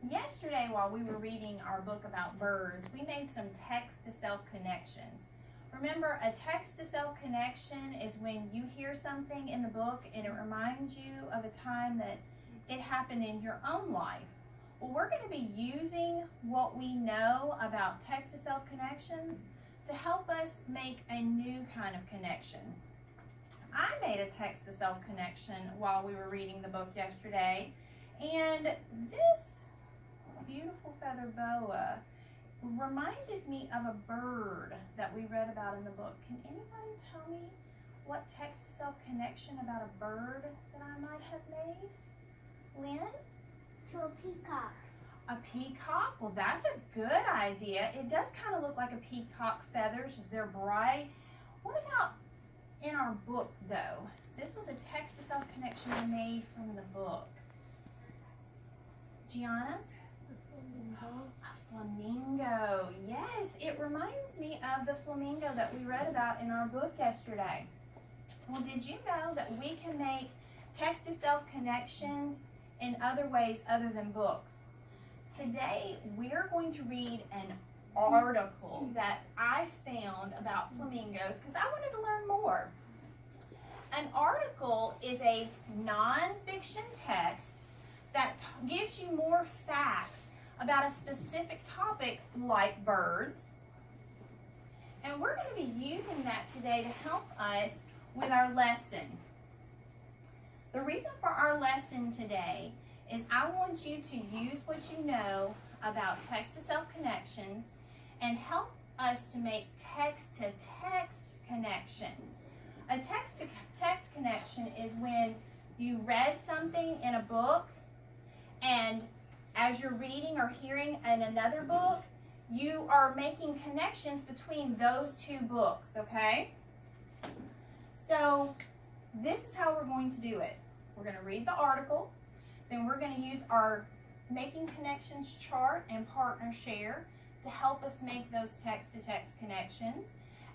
Yesterday, while we were reading our book about birds, we made some text-to-self connections. Remember, a text-to-self connection is when you hear something in the book and it reminds you of a time that it happened in your own life. Well, we're going to be using what we know about text-to-self connections to help us make a new kind of connection. I made a text-to-self connection while we were reading the book yesterday, and this beautiful feather boa reminded me of a bird that we read about in the book. Can anybody tell me what text-to-self connection about a bird that I might have made? Lynn? To a peacock. A peacock? Well, that's a good idea. It does kind of look like a peacock feathers. They're bright. What about in our book, though? This was a text-to-self connection I made from the book. Gianna? A flamingo. Yes, it reminds me of the flamingo that we read about in our book yesterday. Well, did you know that we can make text-to-self connections in other ways other than books? Today, we're going to read an article that I found about flamingos because I wanted to learn more. An article is a non-fiction text that gives you more facts about a specific topic like birds. And we're going to be using that today to help us with our lesson. The reason for our lesson today is I want you to use what you know about text-to-self connections and help us to make text-to-text connections. A text-to-text connection is when you read something in a book and as you're reading or hearing in another book, you are making connections between those two books, okay? So this is how we're going to do it. We're going to read the article, then we're going to use our Making Connections chart and partner share to help us make those text-to-text connections.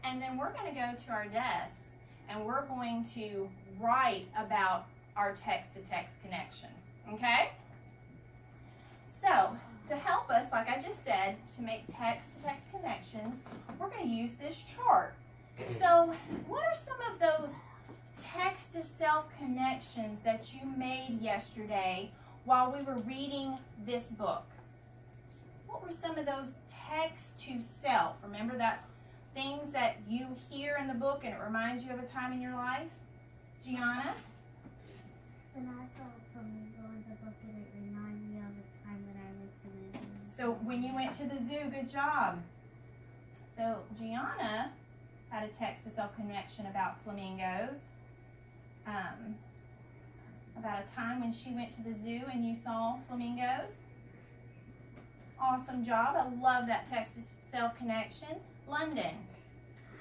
And then we're going to go to our desks and we're going to write about our text-to-text connection, okay? So, to help us, like I just said, to make text-to-text connections, we're going to use this chart. So, what are some of those text-to-self connections that you made yesterday while we were reading this book? What were some of those text-to-self? Remember, that's things that you hear in the book and it reminds you of a time in your life. Gianna? When I saw a flamingo in the book, and it reminded me of the time when I went to the zoo. So when you went to the zoo, good job. So Gianna had a text-to-self connection about flamingos. About a time when she went to the zoo and you saw flamingos. Awesome job. I love that text-to-self connection. London.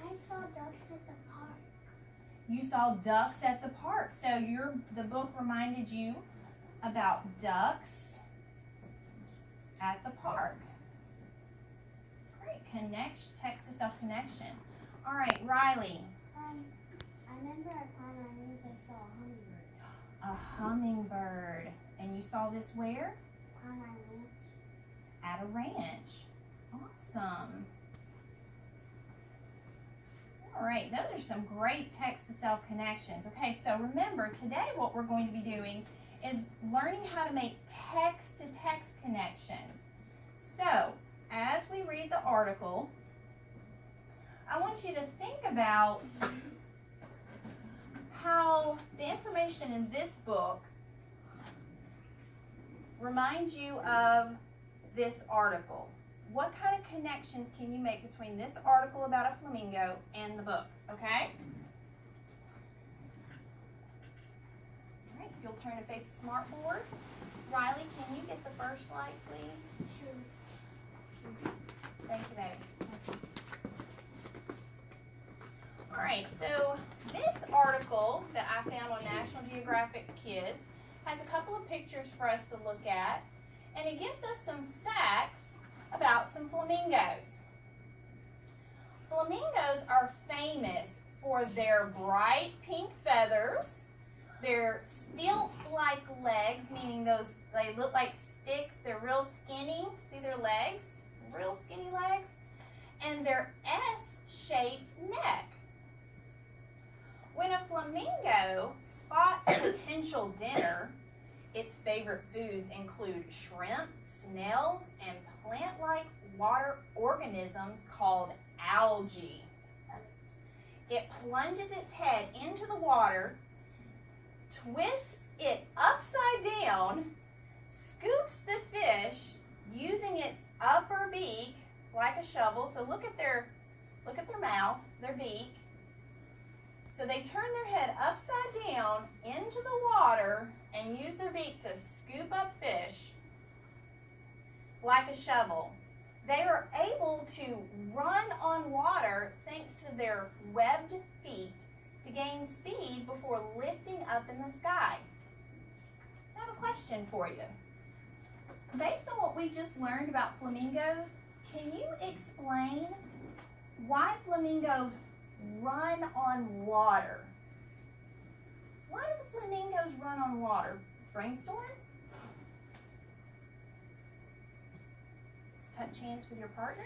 I saw ducks at the park. You saw ducks at the park. So the book reminded you about ducks at the park. Great. Text-to-self connection. All right, Riley. I remember at Manues I saw a hummingbird. A hummingbird. And you saw this where? On our ranch. At a ranch. Awesome. All right, those are some great text-to-self connections. Okay, so remember, today what we're going to be doing is learning how to make text-to-text connections. So, as we read the article, I want you to think about how the information in this book reminds you of this article. What kind of connections can you make between this article about a flamingo and the book, okay? All right, if you'll turn and face the smartboard. Riley, can you get the first slide, please? Sure. Thank you, baby. All right, so this article that I found on National Geographic Kids has a couple of pictures for us to look at, and it gives us some facts about some flamingos. Flamingos are famous for their bright pink feathers, their stilt-like legs, meaning they look like sticks. They're real skinny. See their legs? Real skinny legs. And their S-shaped neck. When a flamingo spots potential dinner, its favorite foods include shrimp, snails, and plant-like water organisms called algae. It plunges its head into the water, twists it upside down, scoops the fish using its upper beak like a shovel. So look at their mouth, their beak. So they turn their head upside down into the water and use their beak to scoop up fish like a shovel. They are able to run on water thanks to their webbed feet to gain speed before lifting up in the sky. So I have a question for you. Based on what we just learned about flamingos, can you explain why flamingos run on water? Why do the flamingos run on water? Brainstorm? Touch hands with your partner.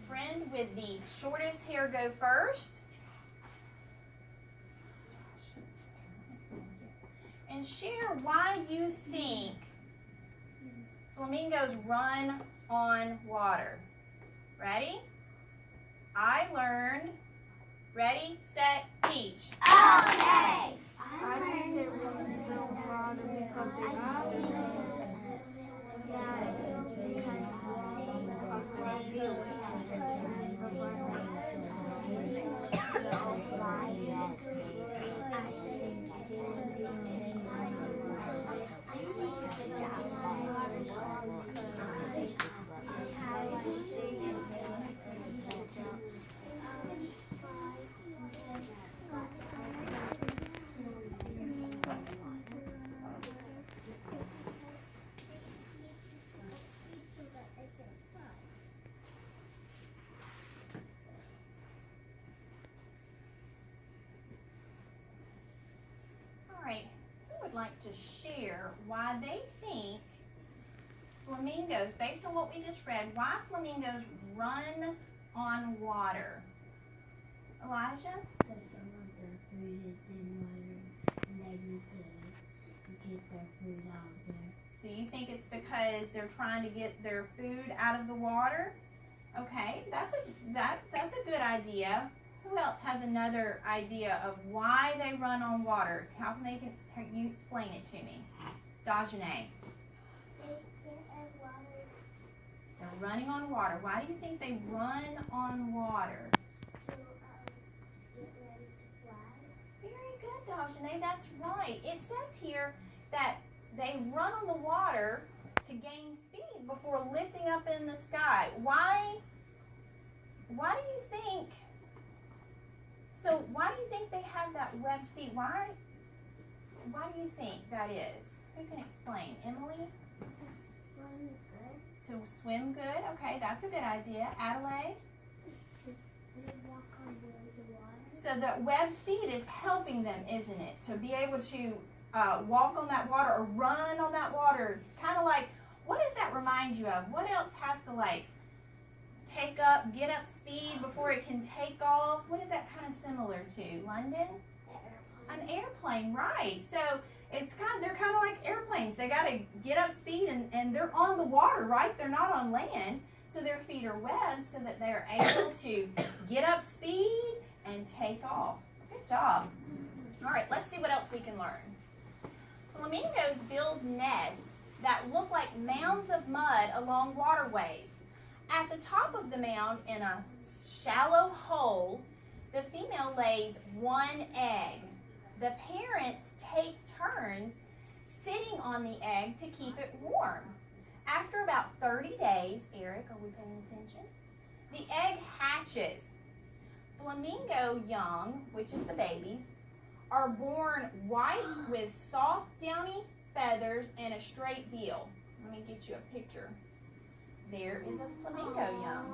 Friend with the shortest hair, go first. And share why you think flamingos run on water. Ready? I learned. Ready, set, teach. Okay. I think they run on water because they Who would like to share why they think flamingos, based on what we just read, why flamingos run on water? Elijah? Because some of their food is in water and they need to get their food out there. So you think it's because they're trying to get their food out of the water? Okay, that's a good idea. Who else has another idea of why they run on water? How can you explain it to me? Dajane. They're running on water. Why do you think they run on water? Very good, Dajane. That's right. It says here that they run on the water to gain speed before lifting up in the sky. Why do you think? So why do you think they have that webbed feet? Why do you think that is? Who can explain? Emily? To swim good. Okay, that's a good idea. Adelaide? So the webbed feet is helping them, isn't it? To be able to walk on that water or run on that water. It's kind of like, what does that remind you of? What else has to get up speed before it can take off? What is that kind of similar to? London? An airplane, right. So they're kind of like airplanes. They got to get up speed and they're on the water, right? They're not on land. So their feet are webbed so that they're able to get up speed and take off. Good job. All right, let's see what else we can learn. Flamingos build nests that look like mounds of mud along waterways. At the top of the mound, in a shallow hole, the female lays one egg. The parents take turns sitting on the egg to keep it warm. After about 30 days, Eric, are we paying attention? The egg hatches. Flamingo young, which is the babies, are born white with soft, downy feathers and a straight bill. Let me get you a picture. There is a flamingo young.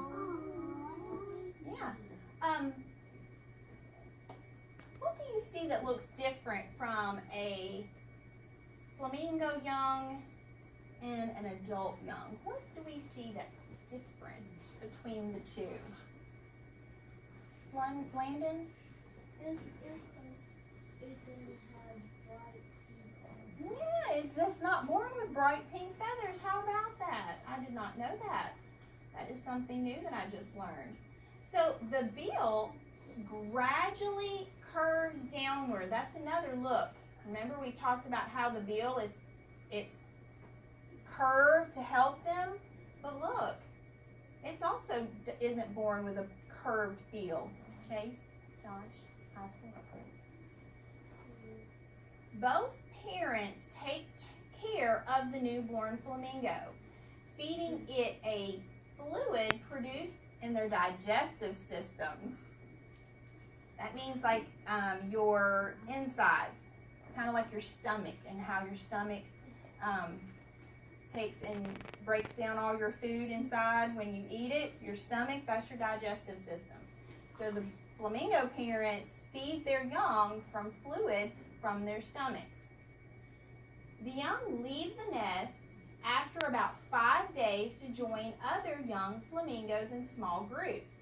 Yeah. what do you see that looks different from a flamingo young and an adult young? What do we see that's different between the two? Landon? Yeah, it's just not born with bright pink feathers. How about that? I did not know that. That is something new that I just learned. So the bill gradually curves downward. That's another look. Remember we talked about how the bill it's curved to help them? But look, it's also isn't born with a curved bill. Chase, Josh, eyes forward, please. Both parents take care of the newborn flamingo, feeding it a fluid produced in their digestive systems. That means like your insides, kind of like your stomach, and how your stomach takes and breaks down all your food inside when you eat it. Your stomach, that's your digestive system. So the flamingo parents feed their young from fluid from their stomachs. The young leave the nest after about 5 days to join other young flamingos in small groups,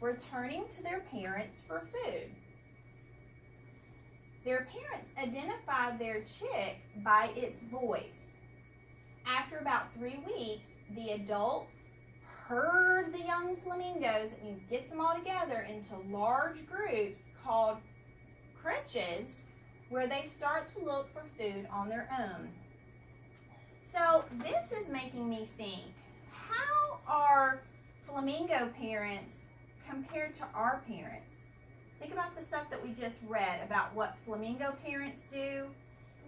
returning to their parents for food. Their parents identify their chick by its voice. After about 3 weeks, the adults herd the young flamingos, it means gets them all together, into large groups called creches, where they start to look for food on their own. So this is making me think, how are flamingo parents compared to our parents? Think about the stuff that we just read about what flamingo parents do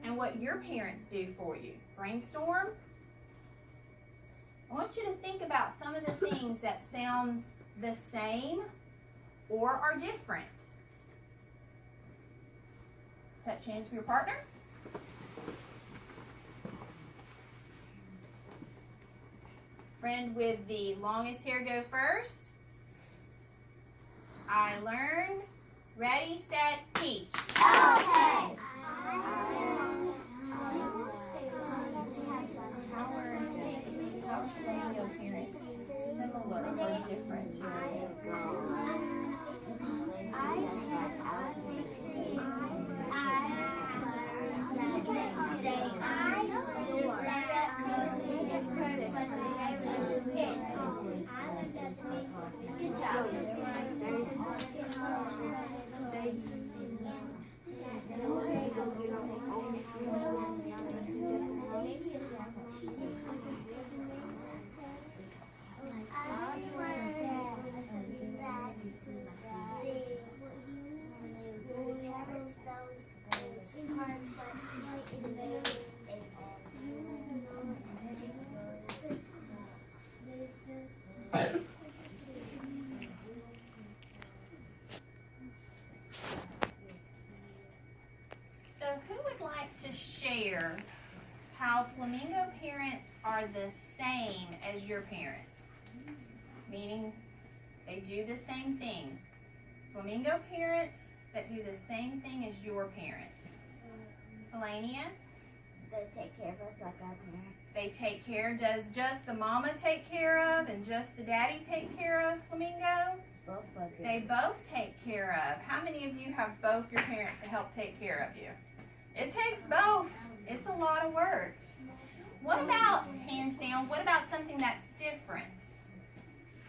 and what your parents do for you. Brainstorm. I want you to think about some of the things that sound the same or are different. Touch hands with your partner. Friend with the longest hair, go first. I learn. Ready, set, teach. Okay. How are flamingo parents similar or different to your Good job. So who would like to share how flamingo parents are the same as your parents? Meaning they do the same things. Flamingo parents that do the same thing as your parents. Melania? They take care of us like our parents. They take care. Does just the mama take care of and just the daddy take care of flamingo? Both of them. They both take care of. How many of you have both your parents to help take care of you? It takes both. It's a lot of work. What about, hands down, what about something that's different?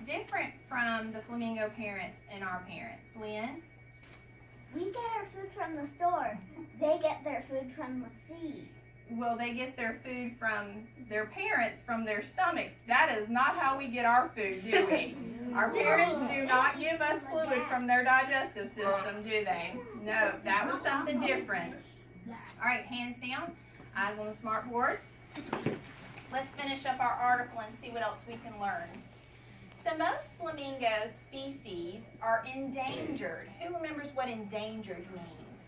Different from the flamingo parents and our parents. Lynn? We get our food from the store. They get their food from the sea. Will they get their food from their parents, from their stomachs? That is not how we get our food, do we? Our parents do not give us fluid from their digestive system, do they? No, that was something different. All right, hands down, eyes on the smart board. Let's finish up our article and see what else we can learn. So most flamingo species are endangered. Who remembers what endangered means?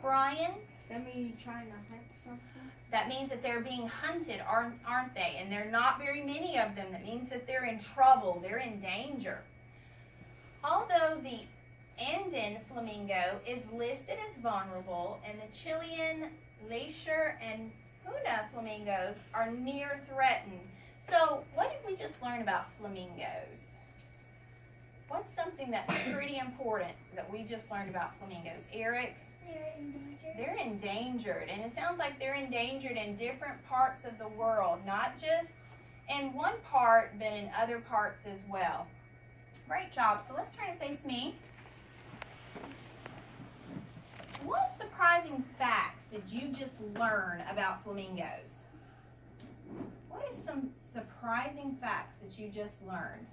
Brian? That means you're trying to hunt something? That means that they're being hunted, aren't they? And there are not very many of them. That means that they're in trouble. They're in danger. Although the Andean flamingo is listed as vulnerable, and the Chilean Leisure and Puna flamingos are near threatened. So what did we just learn about flamingos? What's something that's pretty important that we just learned about flamingos? Eric? They're endangered. They're endangered, and it sounds like they're endangered in different parts of the world, not just in one part, but in other parts as well. Great job. So let's turn to face me. What surprising facts did you just learn about flamingos? What is some surprising facts that you just learned?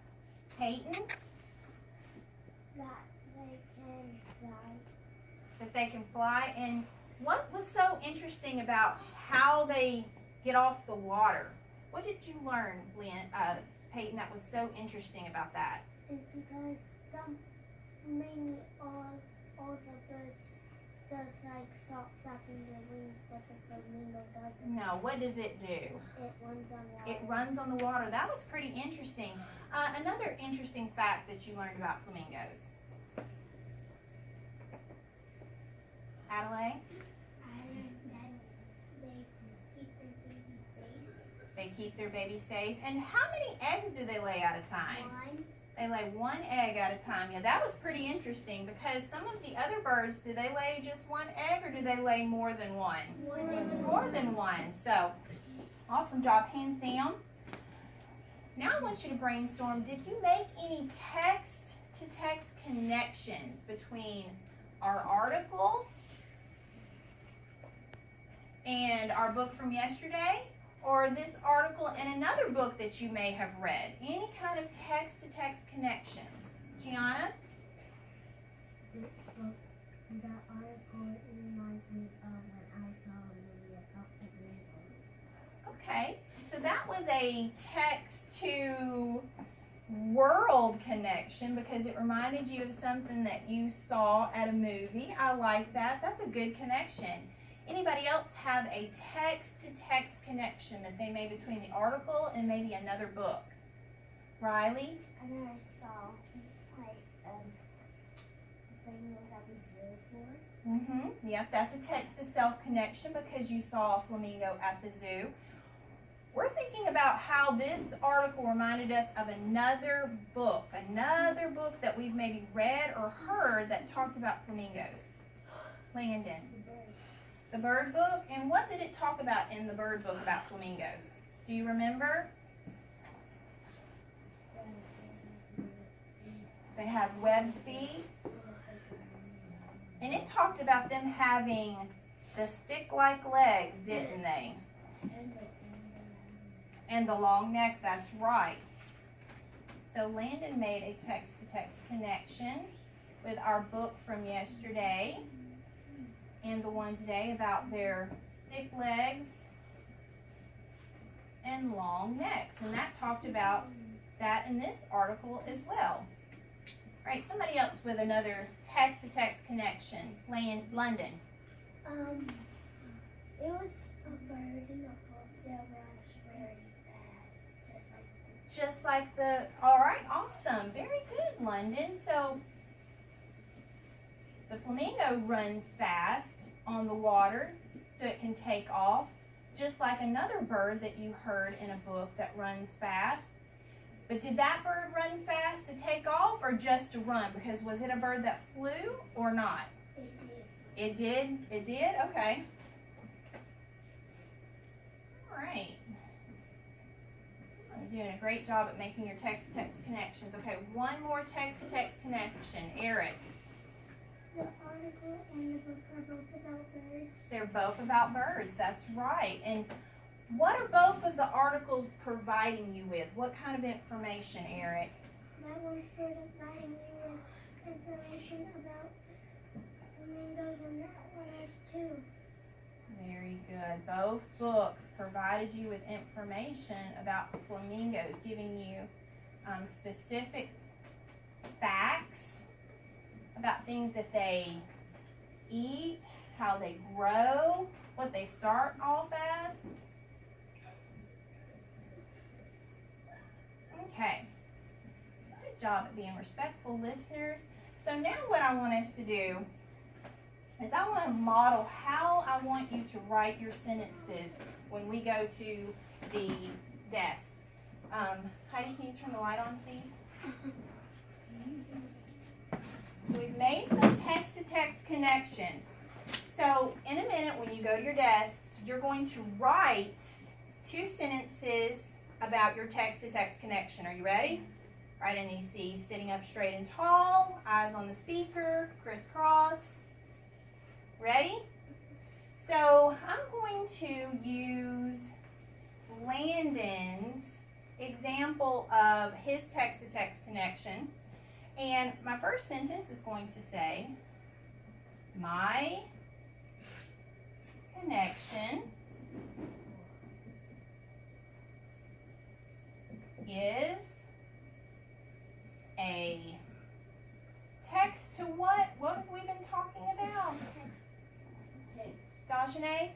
Peyton? That they can fly. That they can fly. And what was so interesting about how they get off the water? What did you learn, Peyton, that was so interesting about that? It's because mainly all the birds just like stop flapping their wings, but the flamingo doesn't. No, what does it do? It runs on water. It runs on the water. That was pretty interesting. Another interesting fact that you learned about flamingos. Adelaide? I learned that they keep their baby safe. They keep their baby safe. And how many eggs do they lay at a time? One. They lay one egg at a time. Yeah, that was pretty interesting because some of the other birds, do they lay just one egg or do they lay more than one? More than one. So, awesome job, hands down. Now I want you to brainstorm, did you make any text-to-text connections between our article and our book from yesterday? Or this article and another book that you may have read? Any kind of text-to-text connections? Gianna? That article reminds me of when I saw a movie about flamingos. Okay, so that was a text to world connection because it reminded you of something that you saw at a movie. I like that. That's a good connection. Anybody else have a text-to-text connection that they made between the article and maybe another book? Riley? I know I saw like flamingos that we zoo for. Yep, that's a text-to-self connection because you saw a flamingo at the zoo. We're thinking about how this article reminded us of another book that we've maybe read or heard that talked about flamingos. Landon. The bird book. And what did it talk about in the bird book about flamingos? Do you remember? They have webbed feet. And it talked about them having the stick-like legs, didn't they? And the long neck, that's right. So Landon made a text-to-text connection with our book from yesterday and the one today about their stick legs and long necks. And that talked about that in this article as well. All right, somebody else with another text-to-text connection. London. It was a bird in a book that runs very fast, Just like the, all right, awesome. Very good, London. So the flamingo runs fast on the water so it can take off, just like another bird that you heard in a book that runs fast. But did that bird run fast to take off or just to run? Because was it a bird that flew or not? It did. It did? It did? Okay. All right. You're doing a great job at making your text-to-text connections. Okay, one more text-to-text connection. Eric. The article and the book are both about birds. They're both about birds, that's right. And what are both of the articles providing you with? What kind of information, Eric? That one's providing you with information about flamingos, and that one has too. Very good. Both books provided you with information about flamingos, giving you specific facts about things that they eat, how they grow, what they start off as. Okay. Good job at being respectful listeners. So So now what I want us to do is I want to model how I want you to write your sentences when we go to the desk. Heidi, can you turn the light on, please? So we've made some text-to-text connections. So in a minute when you go to your desk, you're going to write 2 sentences about your text-to-text connection. Are you ready? Right, and you see sitting up straight and tall, eyes on the speaker, crisscross. Ready? So I'm going to use Landon's example of his text-to-text connection. And my first sentence is going to say, my connection is a text to what? What have we been talking about? Dajane?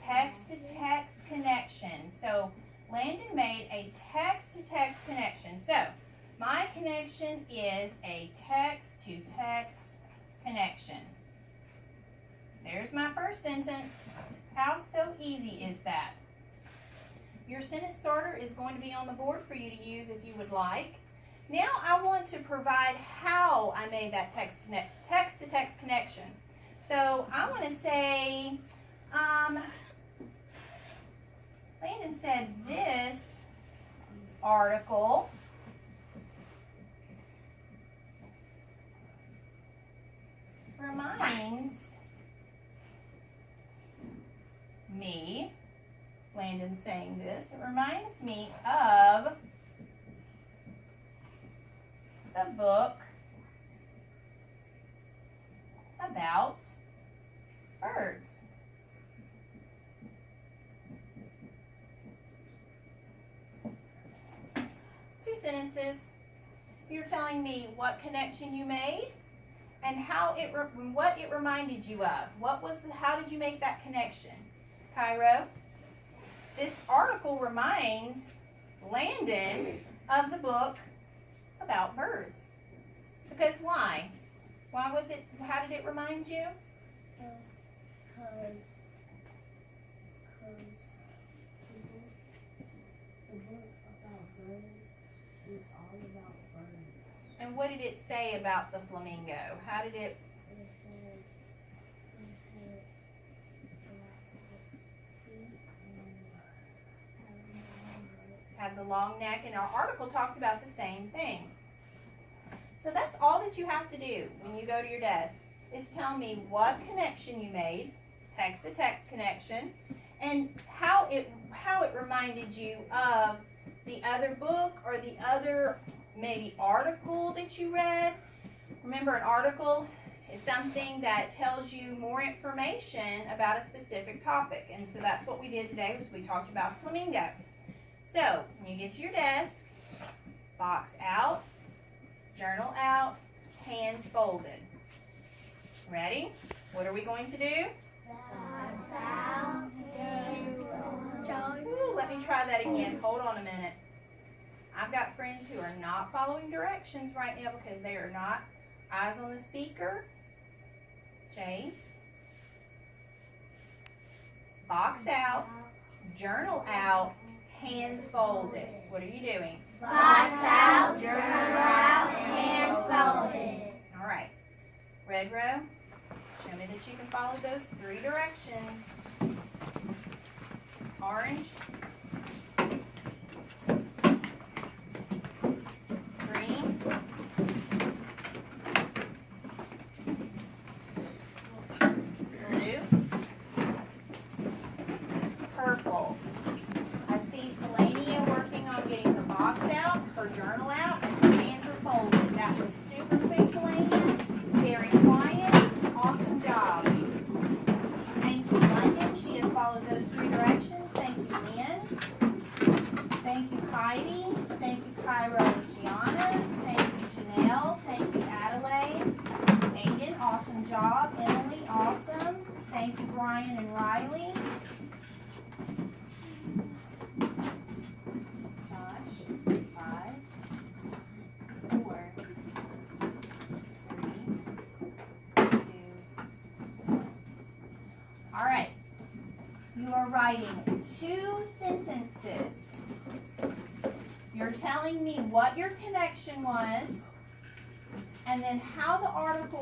Text-to-text connection. So Landon made a text-to-text connection. So my connection is a text-to-text connection. There's my first sentence. How so easy is that? Your sentence starter is going to be on the board for you to use if you would like. Now I want to provide how I made that text-to-text connection. So I want to say, Landon said this article reminds me, Landon's saying this, it reminds me of the book about birds. Two sentences. You're telling me what connection you made and what it reminded you of. How did you make that connection? Cairo, this article reminds Landon of the book about birds. Because why? How did it remind you? Because the book about birds is all about birds. And what did it say about the flamingo? How did it? Had the long neck, and our article talked about the same thing. So that's all that you have to do when you go to your desk, is tell me what connection you made, text-to-text connection, and how it reminded you of the other book or the other maybe article that you read. Remember, an article is something that tells you more information about a specific topic, and so that's what we did today. Was we talked about flamingo. So when you get to your desk, box out, journal out, hands folded. Ready? What are we going to do? Box out, hands folded. Ooh, let me try that again. Hold on a minute. I've got friends who are not following directions right now because they are not. Eyes on the speaker. Chase. Box out, journal out, hands folded. What are you doing? Box out, journal out, hands folded. All right. Red row, show me that you can follow those 3 directions. Orange. Green. Blue. Purple. I see Felania working on getting her box out, her journal out, and her hands are folded. That was super quick, Felania. Very quiet. Awesome job. Thank you, London. She has followed those 3 directions. Thank you, Lynn. Thank you, Heidi. Thank you, Cairo and Gianna. Thank you, Janelle. Thank you, Adelaide. Aiden, awesome job. Emily, awesome. Thank you, Brian and Riley. Josh, 5, 4, All right. You are writing 2 sentences. You're telling me what your connection was, and then how the article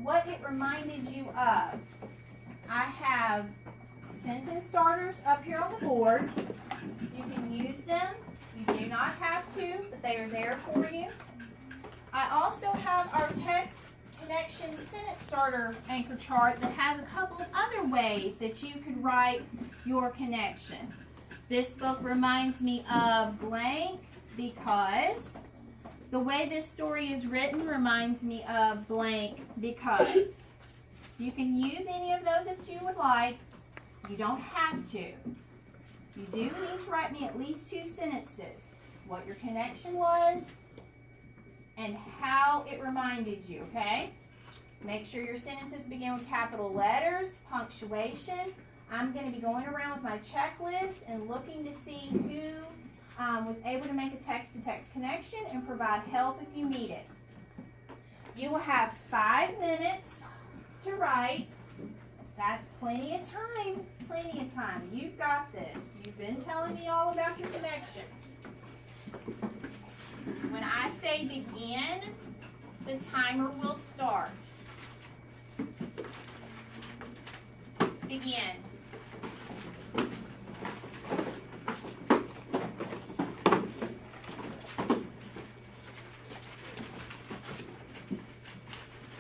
what it reminded you of. I have sentence starters up here on the board. You can use them. You do not have to, but they are there for you. I also have our text connection sentence starter anchor chart that has a couple of other ways that you could write your connection. This book reminds me of blank because the way this story is written reminds me of blank because. You can use any of those if you would like. You don't have to. You do need to write me at least 2 sentences. What your connection was and how it reminded you, okay? Make sure your sentences begin with capital letters, punctuation. I'm going to be going around with my checklist and looking to see who was able to make a text-to-text connection and provide help if you need it. You will have 5 minutes to write. That's plenty of time. Plenty of time. You've got this. You've been telling me all about your connections. When I say begin, the timer will start. Begin.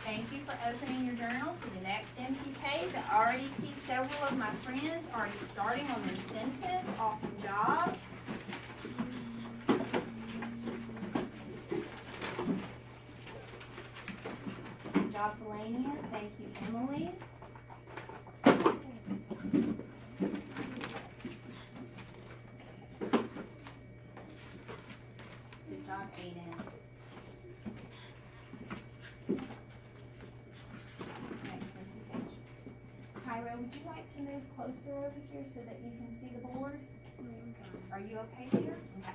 Thank you for opening your journal to the next empty page. I already see several of my friends already starting on their sentence. Awesome job. Good job, Melania. Thank you, Emily. Good job, Aiden. Cairo, would you like to move closer over here so that you can see the board? Are you okay here? Okay.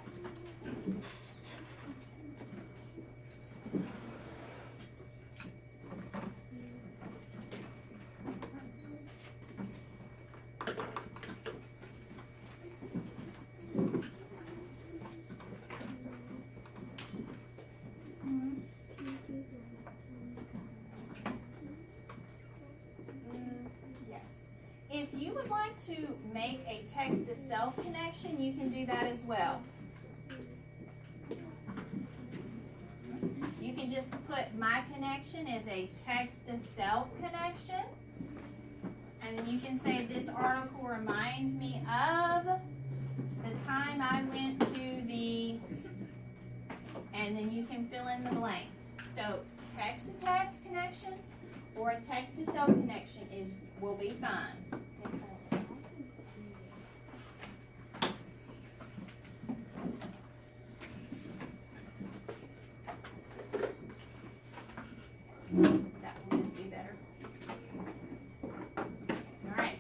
If you would like to make a text-to-self connection, you can do that as well. You can just put my connection as a text-to-self connection. And then you can say this article reminds me of the time I went to the, and then you can fill in the blank. So text-to-text connection or a text-to-self connection will be fine. That will just be better. All right.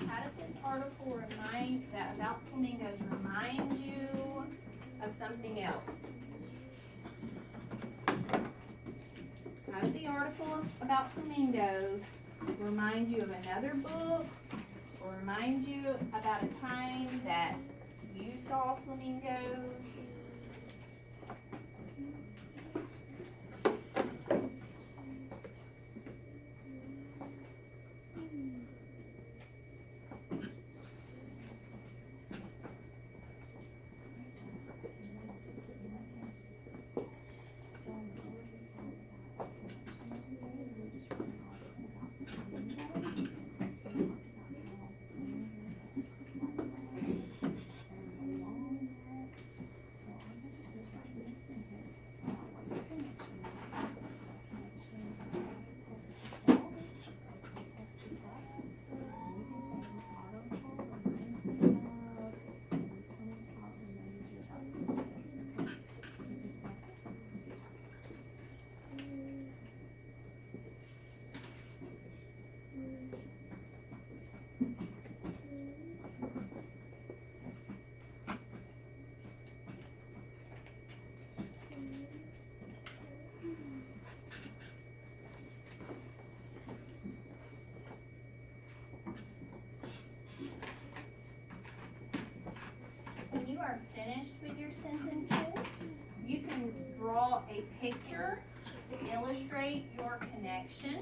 How did this article about flamingos remind you of something else? How did the article about flamingos remind you of another book or remind you about a time that you saw flamingos? sentences. You can draw a picture to illustrate your connection.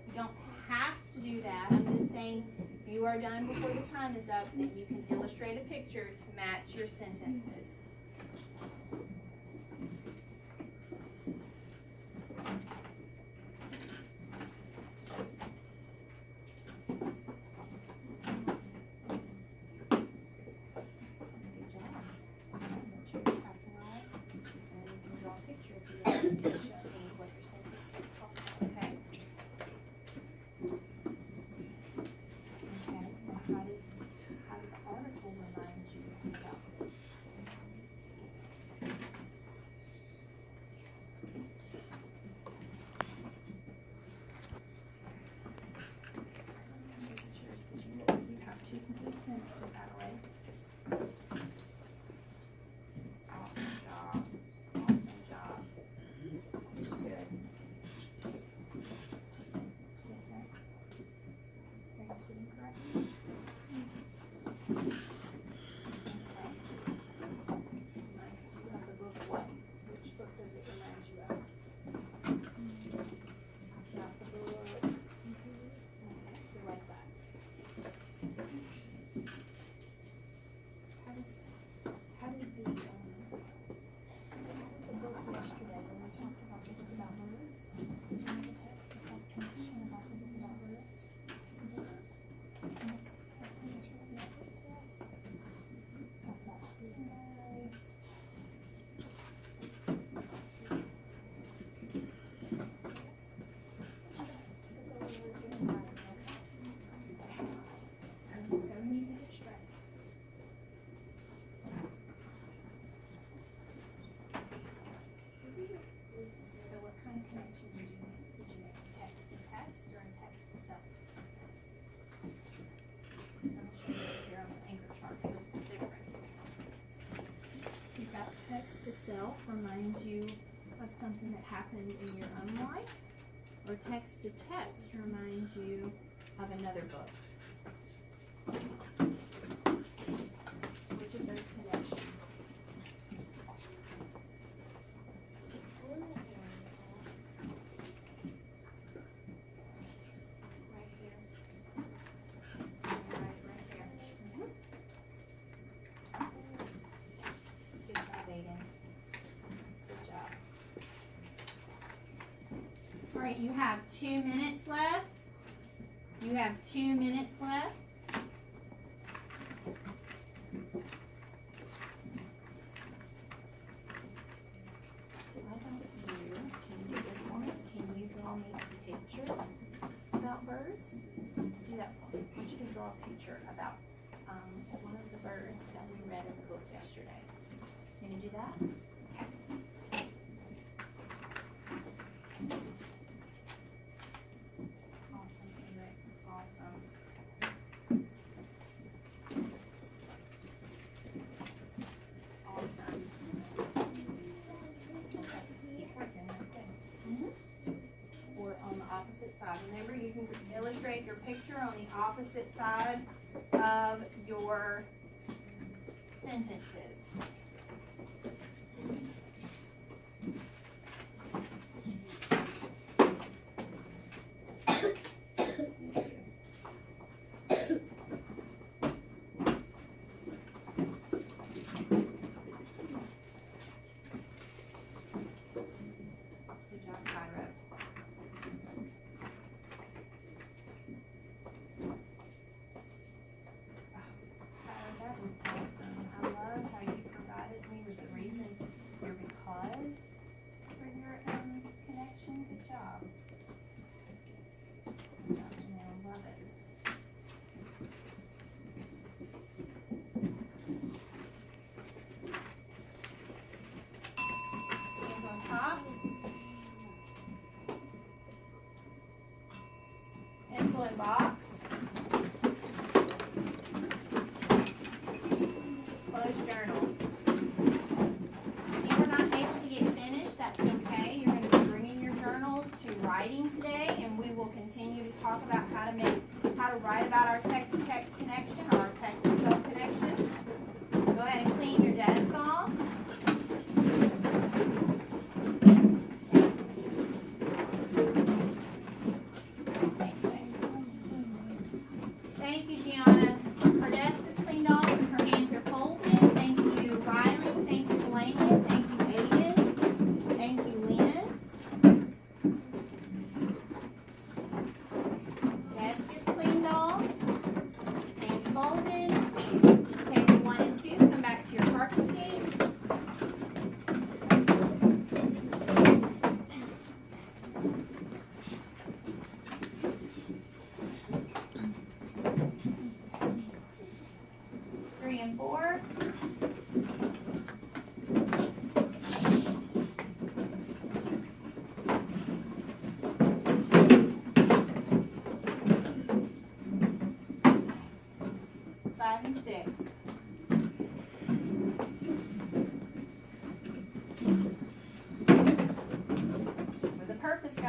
You don't have to do that. I'm just saying if you are done before the time is up, then you can illustrate a picture to match your sentences. Text to self reminds you of something that happened in your own life, or text to text reminds you of another book. Which of those connections? Right here. Right there. Good job, Aiden. Good job. All right, you have 2 minutes left. You have 2 minutes left. Why don't you, can you do this for me? Can you draw me a picture about birds? Do that for me. I want you to draw a picture about one of the birds that we read in the book yesterday. Can you do that? Okay. Awesome, Eric. Awesome. Awesome. Okay. Keep working. That's good. Or on the opposite side. Remember, you can illustrate your picture on the opposite side of your sentences. Good job, Cairo. That was awesome. I love how you provided me with the reason, your because for your connection. Good job. Good job, Janelle. Love it. Hands on top. Pencil and box. Closed journal. If you were not able to get finished, that's okay. You're going to be bringing your journals to writing today, and we will continue to talk about how to write about our text-to-text connection or our text-to-self connection. Go ahead and clean your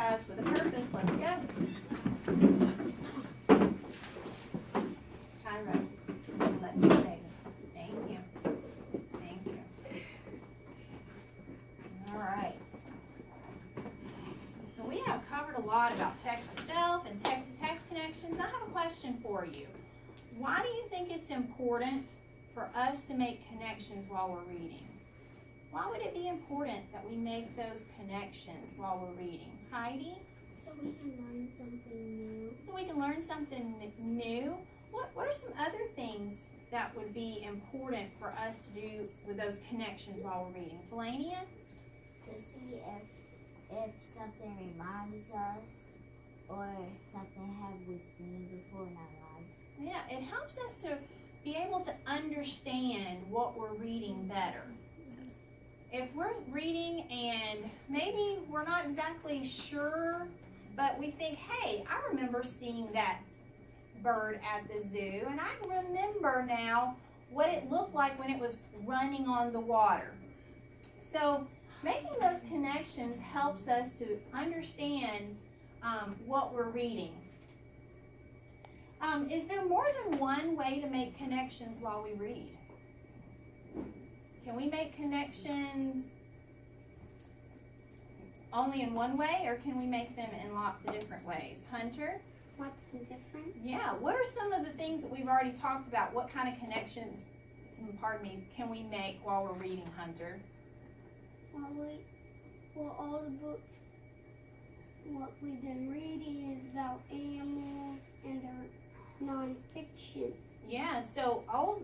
us with a purpose. Let's go. Cairo, let's go, baby. Thank you. Thank you. All right. So we have covered a lot about text-to-self and text-to-text connections. I have a question for you. Why do you think it's important for us to make connections while we're reading? Why would it be important that we make those connections while we're reading? Heidi? So we can learn something new. So we can learn something new. What are some other things that would be important for us to do with those connections while we're reading? Felania? To see if something reminds us or something have we seen before in our life. Yeah, it helps us to be able to understand what we're reading better. If we're reading and maybe we're not exactly sure, but we think, hey, I remember seeing that bird at the zoo, and I remember now what it looked like when it was running on the water. So making those connections helps us to understand what we're reading. Is there more than one way to make connections while we read? Can we make connections only in one way, or can we make them in lots of different ways? Hunter? What's different? Yeah, what are some of the things that we've already talked about? What kind of connections, can we make while we're reading, Hunter? Well, all the books, what we've been reading is about animals and they're non-fiction. Yeah, so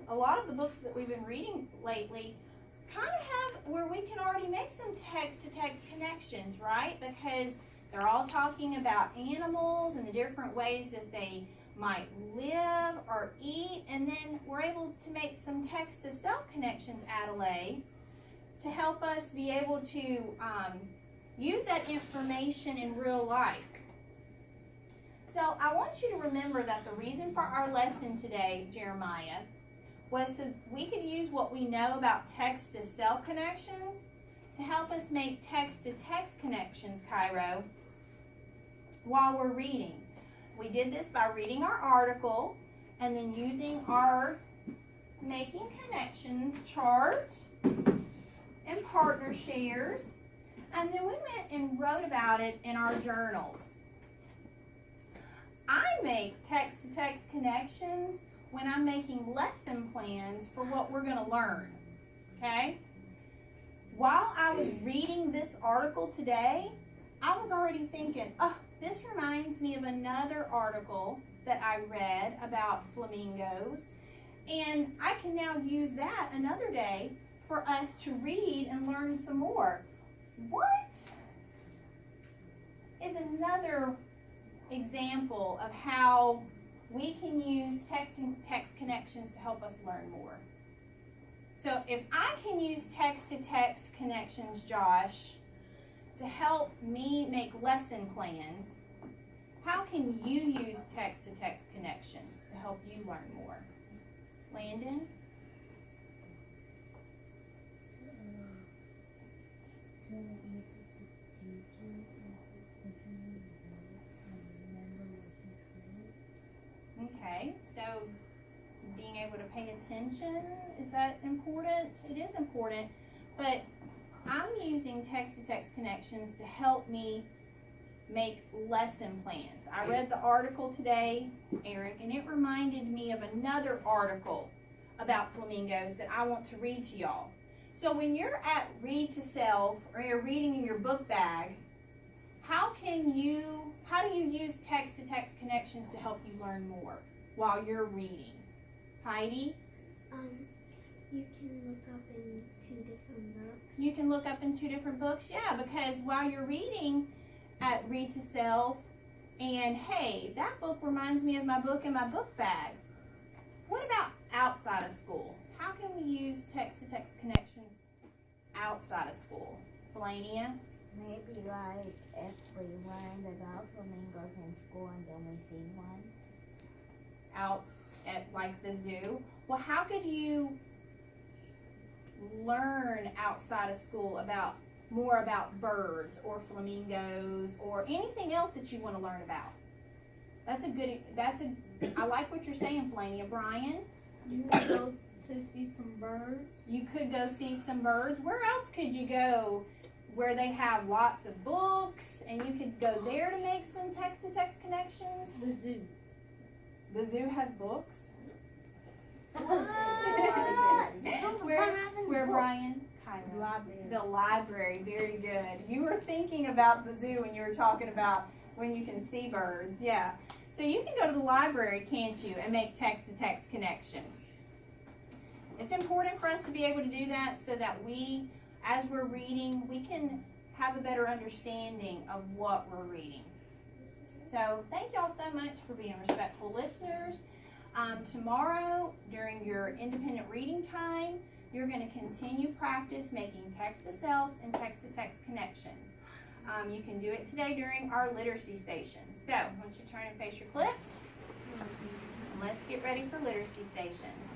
a lot of the books that we've been reading lately kind of have where we can already make some text-to-text connections, right? Because they're all talking about animals and the different ways that they might live or eat, and then we're able to make some text-to-self connections, Adelaide, to help us be able to use that information in real life. So I want you to remember that the reason for our lesson today, Jeremiah, was so we could use what we know about text-to-self connections to help us make text-to-text connections, Cairo, while we're reading. We did this by reading our article and then using our Making Connections chart and partner shares, and then we went and wrote about it in our journals. I make text-to-text connections when I'm making lesson plans for what we're going to learn, okay? While I was reading this article today, I was already thinking, oh, this reminds me of another article that I read about flamingos, and I can now use that another day for us to read and learn some more. What is another example of how we can use text connections to help us learn more? So if I can use text-to-text connections, Josh, to help me make lesson plans, how can you use text-to-text connections to help you learn more? Landon? Okay, so being able to pay attention, is that important? It is important, but I'm using text-to-text connections to help me make lesson plans. I read the article today, Eric, and it reminded me of another article about flamingos that I want to read to y'all. So when you're at Read to Self or you're reading in your book bag, how do you use text-to-text connections to help you learn more while you're reading? Heidi? You can look up in 2 different books. You can look up in 2 different books, yeah, because while you're reading at Read to Self, and hey, that book reminds me of my book in my book bag. What about outside of school? How can we use text-to-text connections outside of school? Felania? Maybe like if we learned about flamingos in school and then we see one. Out at like the zoo. Well, how could you learn outside of school about more about birds or flamingos or anything else that you want to learn about. I like what you're saying, Flania. Brian? You can go to see some birds. You could go see some birds. Where else could you go where they have lots of books and you could go there to make some text-to-text connections? The zoo. The zoo has books? Where Brian? Kyra. Library. The library, very good. You were thinking about the zoo when you were talking about when you can see birds, yeah. So you can go to the library, can't you, and make text-to-text connections. It's important for us to be able to do that so that we, as we're reading, we can have a better understanding of what we're reading. So thank y'all so much for being respectful listeners. Tomorrow, during your independent reading time, you're going to continue practice making text-to-self and text-to-text connections. You can do it today during our literacy station. So, why don't you turn and face your clips? And let's get ready for literacy stations.